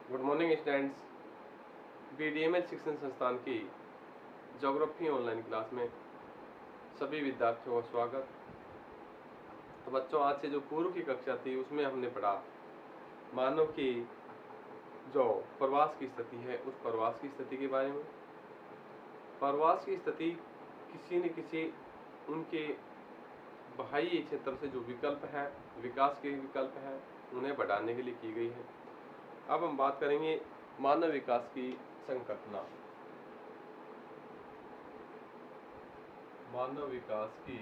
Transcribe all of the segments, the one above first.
Good morning students. बीडीएमएल शिक्षण संस्थान की ज्योग्राफी ऑनलाइन क्लास में सभी विद्यार्थियों का स्वागत। तो बच्चों, आज से जो पूर्व की कक्षा थी उसमें हमने पढ़ा मानव की जो प्रवास की स्थिति है उस प्रवास की स्थिति के बारे में। प्रवास की स्थिति किसी न किसी उनके बाह्य क्षेत्र से जो विकल्प है, विकास के विकल्प है, उन्हें बढ़ाने के लिए की गई है। अब हम बात करेंगे मानव विकास की संकल्पना। मानव विकास की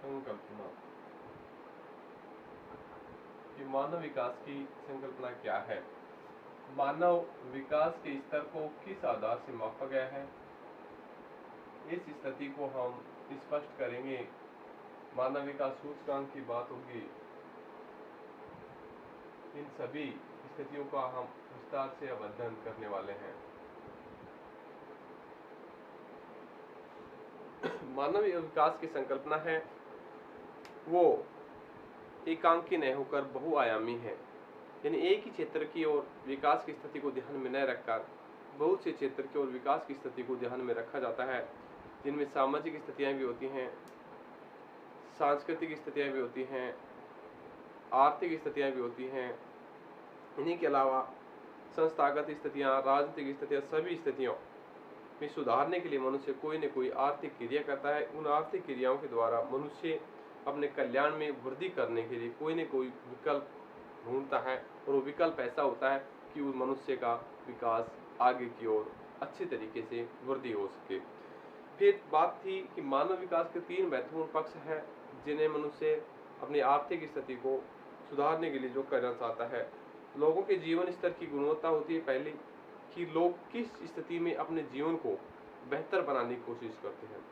संकल्पना कि मानव विकास की संकल्पना क्या है। मानव विकास के स्तर को किस आधार से मापा गया है, इस स्थिति को हम स्पष्ट करेंगे। मानव विकास सूचकांक की बात होगी। इन सभी स्थितियों का हम विस्तार से अब अध्ययन करने वाले हैं। मानव विकास की संकल्पना है वो एकांकी न होकर बहुआयामी है, यानी एक ही क्षेत्र की ओर विकास की स्थिति को ध्यान में न रखकर बहुत से क्षेत्र की ओर विकास की स्थिति को ध्यान में रखा जाता है, जिनमें सामाजिक स्थितियां भी होती हैं, सांस्कृतिक स्थितियां भी होती हैं, आर्थिक स्थितियां भी होती हैं। इन्हीं के अलावा संस्थागत स्थितियां, राजनीतिक स्थितियां, सभी स्थितियों में सुधारने के लिए मनुष्य कोई न कोई आर्थिक क्रिया करता है। उन आर्थिक क्रियाओं के द्वारा मनुष्य अपने कल्याण में वृद्धि करने के लिए कोई न कोई विकल्प ढूंढता है, और वो विकल्प ऐसा होता है कि उस मनुष्य का विकास आगे की ओर अच्छी तरीके से वृद्धि हो सके। फिर बात थी कि मानव विकास के 3 महत्वपूर्ण पक्ष हैं, जिन्हें मनुष्य अपनी आर्थिक स्थिति को सुधारने के लिए जो करना चाहता है। लोगों के जीवन स्तर की गुणवत्ता होती है पहली, कि लोग किस स्थिति में अपने जीवन को बेहतर बनाने की कोशिश करते हैं,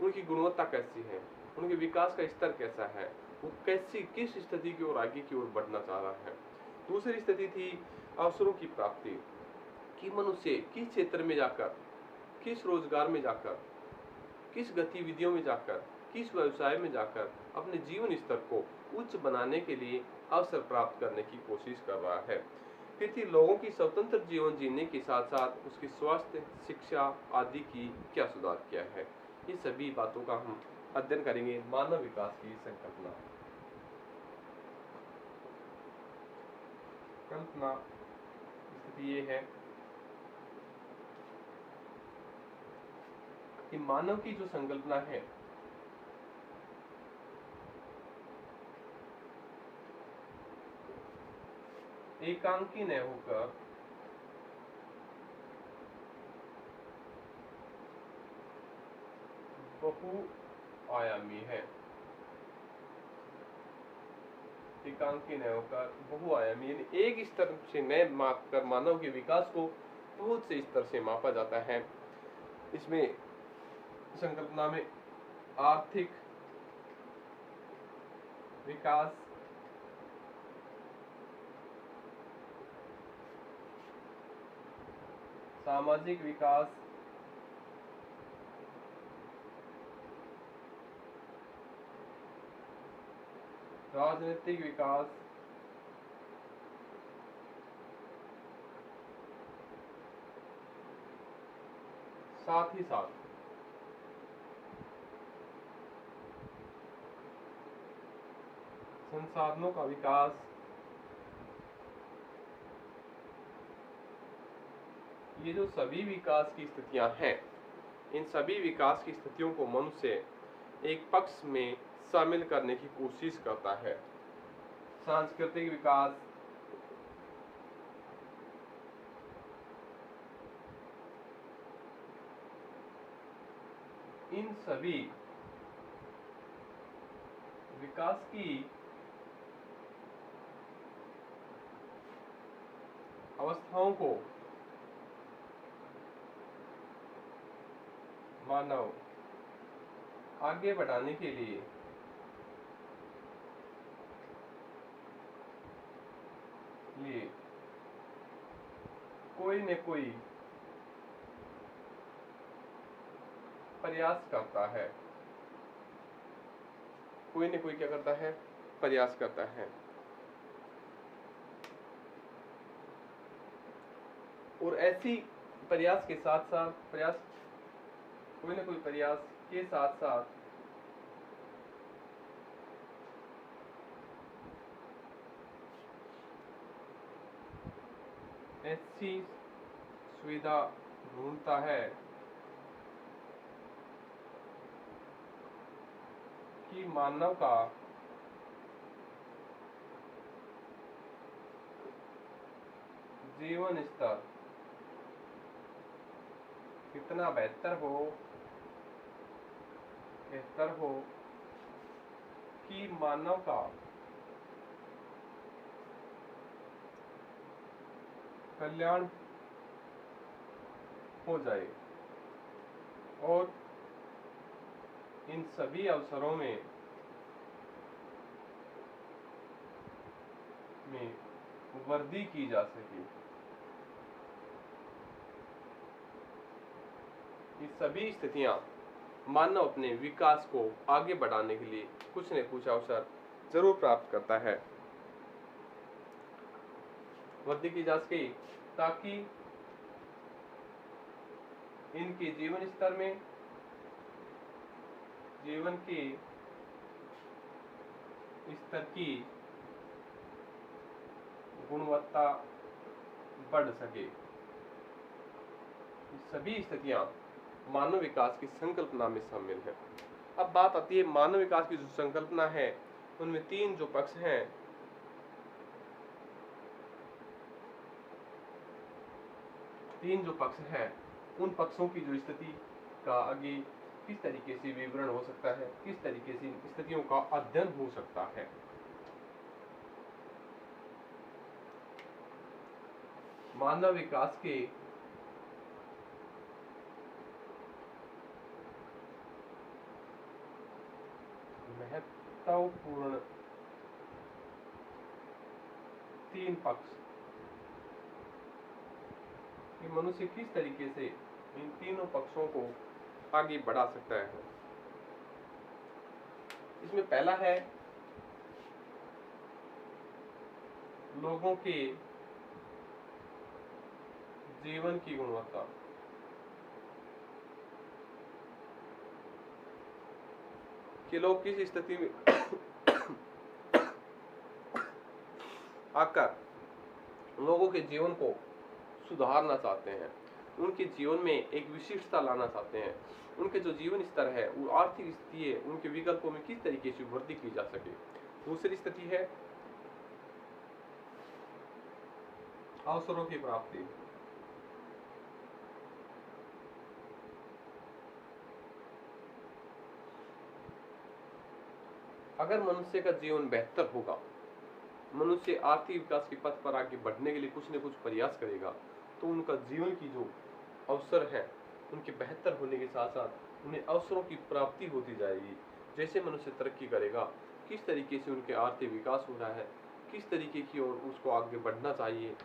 उनकी गुणवत्ता कैसी है, उनके विकास का स्तर कैसा है, वो कैसी किस स्थिति की ओर आगे की ओर बढ़ना चाह रहा है। दूसरी स्थिति थी अवसरों की प्राप्ति, कि मनुष्य किस क्षेत्र में जाकर, किस रोजगार में जाकर, किस गतिविधियों में जाकर, किस व्यवसाय में जाकर अपने जीवन स्तर को उच्च बनाने के लिए अवसर प्राप्त करने की कोशिश कर रहा है। फिर थी लोगों की स्वतंत्र जीवन जीने के साथ साथ उसकी स्वास्थ्य, शिक्षा आदि की क्या सुधार किया है। ये सभी बातों का हम अध्ययन करेंगे मानव विकास की संकल्पना। कल्पना स्थिति ये है कि मानव की जो संकल्पना है एकांकी न होकर बहुआयामी है। एकांकी न होकर बहुआयामी, यानी एक स्तर से न मापकर मानव के विकास को बहुत से स्तर से मापा जाता है। इसमें संकल्पना में आर्थिक विकास, सामाजिक विकास, राजनीतिक विकास, साथ ही साथ संसाधनों का विकास, ये जो सभी विकास की स्थितियां हैं, इन सभी विकास की स्थितियों को मनुष्य एक पक्ष में शामिल करने की कोशिश करता है। सांस्कृतिक विकास, इन सभी विकास की अवस्थाओं को मानव आगे बढ़ाने के लिए कोई न कोई प्रयास करता है। कोई न कोई क्या करता है, प्रयास करता है। और ऐसी प्रयास के साथ साथ कोई न कोई प्रयास के साथ साथ ऐसी सुविधा ढूंढता है कि मानव का जीवन स्तर कितना बेहतर हो कि मानव का कल्याण हो जाए और इन सभी अवसरों में वृद्धि की जा सके। ये सभी स्थितियां मानव अपने विकास को आगे बढ़ाने के लिए कुछ न कुछ अवसर जरूर प्राप्त करता है। वृद्धि की जा सके ताकि इनके जीवन स्तर में, जीवन के स्तर की गुणवत्ता बढ़ सके। ये सभी स्थितियां मानव विकास की संकल्पना में शामिल है। अब बात आती है मानव विकास की जो संकल्पना है, उनमें तीन जो पक्ष हैं, उन पक्षों की जो स्थिति का आगे किस तरीके से विवरण हो सकता है, किस तरीके से इन स्थितियों का अध्ययन हो सकता है। मानव विकास के महत्वपूर्ण तीन पक्ष कि मनुष्य किस तरीके से इन तीनों पक्षों को आगे बढ़ा सकता है। इसमें पहला है लोगों के जीवन की गुणवत्ता। कि लोग किस स्थिति में आकर लोगों के जीवन को सुधारना चाहते हैं, उनके जीवन में एक विशिष्टता लाना चाहते हैं, उनके जो जीवन स्तर है, वो आर्थिक स्थिति है, उनके विकल्पों में किस तरीके से वृद्धि की जा सके। दूसरी स्थिति है अवसरों की प्राप्ति। अगर मनुष्य का जीवन बेहतर होगा, मनुष्य आर्थिक विकास के पथ पर आगे बढ़ने के लिए कुछ न कुछ प्रयास करेगा, तो उनका जीवन की जो अवसर है उनके बेहतर होने के साथ साथ उन्हें अवसरों की प्राप्ति होती जाएगी। जैसे मनुष्य तरक्की करेगा, किस तरीके से उनके आर्थिक विकास हो रहा है, किस तरीके की ओर उसको आगे बढ़ना चाहिए,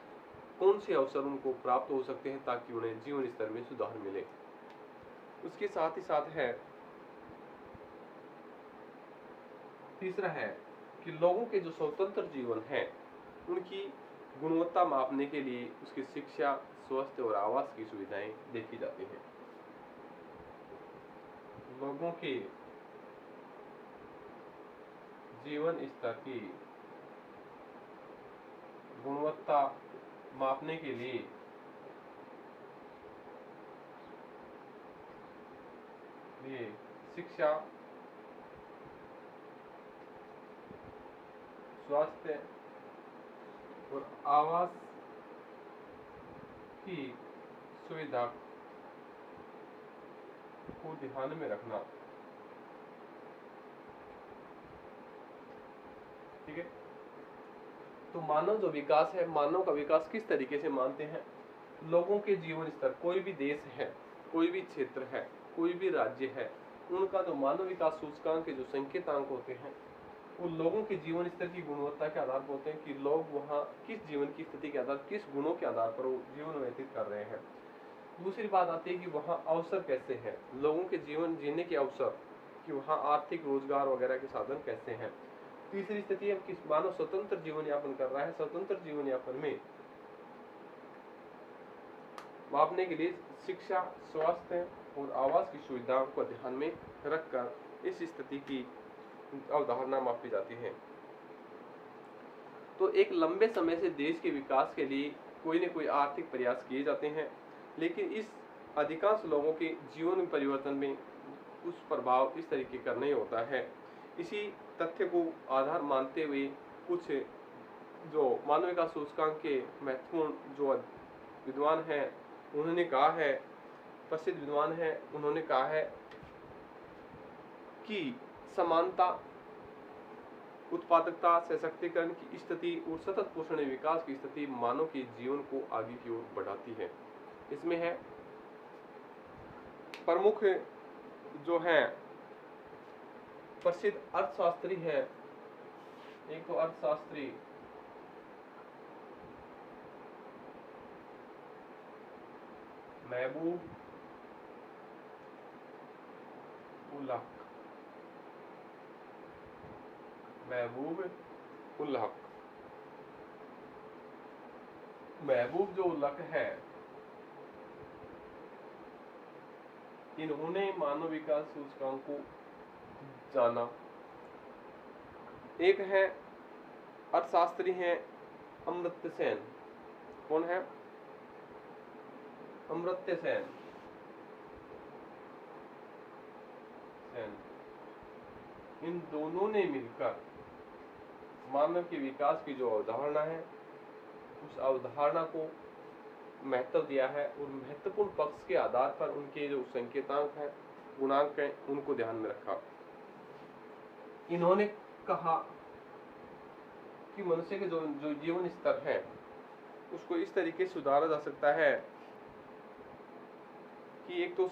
कौन से अवसर उनको प्राप्त हो सकते हैं ताकि उन्हें जीवन स्तर में सुधार मिले। उसके साथ ही साथ है तीसरा है कि लोगों के जो स्वतंत्र जीवन है, उनकी गुणवत्ता मापने के लिए उसकी शिक्षा, स्वास्थ्य और आवास की सुविधाएं देखी जाती हैं। लोगों के जीवन स्तर की गुणवत्ता मापने के लिए शिक्षा, स्वास्थ्य और आवास की सुविधा को ध्यान में रखना। ठीक है, तो मानव जो विकास है, मानव का विकास किस तरीके से मानते हैं, लोगों के जीवन स्तर, कोई भी देश है, कोई भी क्षेत्र है, कोई भी राज्य है, उनका जो मानव विकास सूचकांक के जो संकेतांक होते हैं, वो लोगों के जीवन स्तर की गुणवत्ता के आधार पर होते हैं कि लोग वहाँ किस जीवन की स्थिति के आधार, किस गुणों के आधार पर वो जीवन व्यतीत कर रहे हैं। दूसरी बात आती है कि वहाँ अवसर कैसे हैं, लोगों के जीवन जीने के अवसर कि वहाँ आर्थिक रोजगार वगैरह के साधन कैसे हैं। तीसरी स्थिति है कि मानव स्वतंत्र जीवन यापन कर रहा है। स्वतंत्र जीवन यापन में मापने के लिए शिक्षा, स्वास्थ्य और आवास की सुविधाओं को ध्यान में रखकर इस स्थिति की अवधारणा मापी जाती है। तो एक लंबे समय से देश के विकास के लिए कोई न कोई आर्थिक प्रयास किए जाते हैं, लेकिन इस अधिकांश लोगों के जीवन परिवर्तन में कुछ प्रभाव इस तरीके का नहीं होता है। इसी तथ्य को आधार मानते हुए कुछ जो मानव विकास सूचकांक के महत्वपूर्ण जो विद्वान हैं उन्होंने कहा है, प्रसिद्ध विद्वान हैं, उन्होंने कहा है कि समानता, उत्पादकता, सशक्तिकरण की स्थिति और सतत पोषणीय विकास की स्थिति मानव के जीवन को आगे की ओर बढ़ाती है। इसमें है प्रमुख जो है प्रसिद्ध अर्थशास्त्री है, एक तो अर्थशास्त्री महबूब उल हक, महबूब जो उल हक है, इन्होंने मानव विकास सूचकांक को जाना। एक है अर्थशास्त्री हैं अमर्त्य सेन। कौन है? अमर्त्य सेन। इन दोनों ने मिलकर मानव के विकास की जो अवधारणा है उस अवधारणा को महत्व दिया है और महत्वपूर्ण पक्ष के आधार पर उनके जो संकेतांक हैं, गुणांक हैं, उनको ध्यान में रखा। इन्होंने कहा कि मनुष्य के जो जीवन स्तर है उसको इस तरीके से सुधारा जा सकता है कि एक तो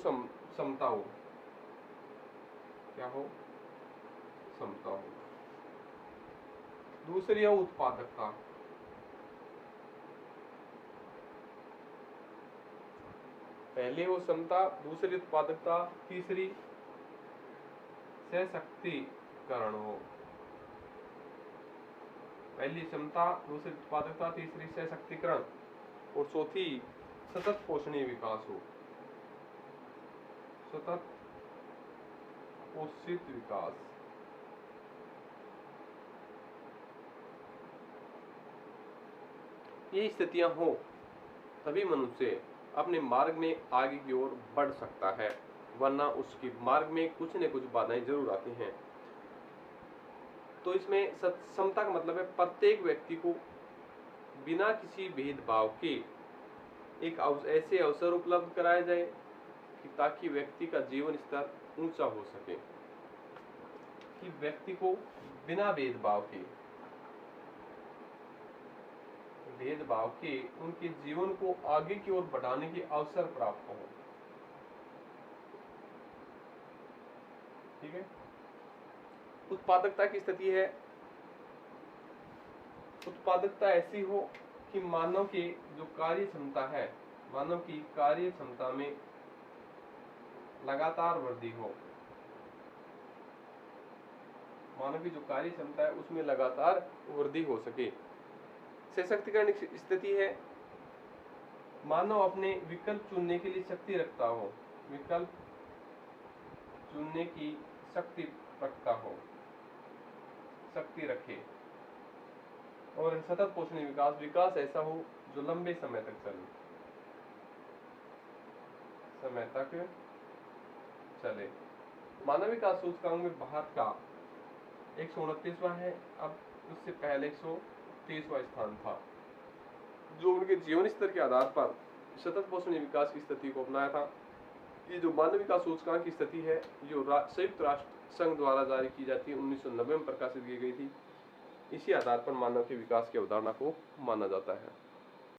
समता हो, क्या हो? समता हो। दूसरी है उत्पादकता, पहले वो समता, दूसरी उत्पादकता, तीसरी सशक्तिकरण हो। पहली क्षमता, दूसरी उत्पादकता, तीसरी सशक्तिकरण और चौथी सतत पोषणीय विकास हो। सतत पोषित विकास। ये स्थितियां हो तभी मनुष्य अपने मार्ग में आगे की ओर बढ़ सकता है, वरना उसके मार्ग में कुछ न कुछ बाधाएं जरूर आती हैं। तो इसमें समता का मतलब है प्रत्येक व्यक्ति को बिना किसी भेदभाव के एक ऐसे अवसर उपलब्ध कराए जाए कि ताकि व्यक्ति का जीवन स्तर ऊंचा हो सके, कि व्यक्ति को बिना भेदभाव के उनके जीवन को आगे की ओर बढ़ाने के अवसर प्राप्त हो। ठीक है। उत्पादकता की स्थिति है, उत्पादकता ऐसी हो कि मानव की जो कार्य क्षमता है, मानव की कार्य क्षमता में लगातार वृद्धि हो। मानव की जो कार्य क्षमता है उसमें लगातार वृद्धि हो सके। सशक्तिकरण की स्थिति है, मानव अपने विकल्प चुनने के लिए शक्ति रखता हो, विकल्प चुनने की शक्ति रखता हो, शक्ति रखे। और सतत पोषणीय विकास, विकास ऐसा हो जो लंबे समय तक चले। मानव विकास सूचकांक में भारत का 129वां है, अब उससे पहले 130वां स्थान था, जो उनके जीवन स्तर के आधार पर सतत पोषणीय विकास की स्थिति को अपनाया था। ये जो मानव विकास सूचकांक की स्थिति है, जो संयुक्त राष्ट्र संघ द्वारा जारी की जाती है, 1990 में प्रकाशित की गई थी। इसी आधार पर मानव के विकास की अवधारणा को माना जाता है।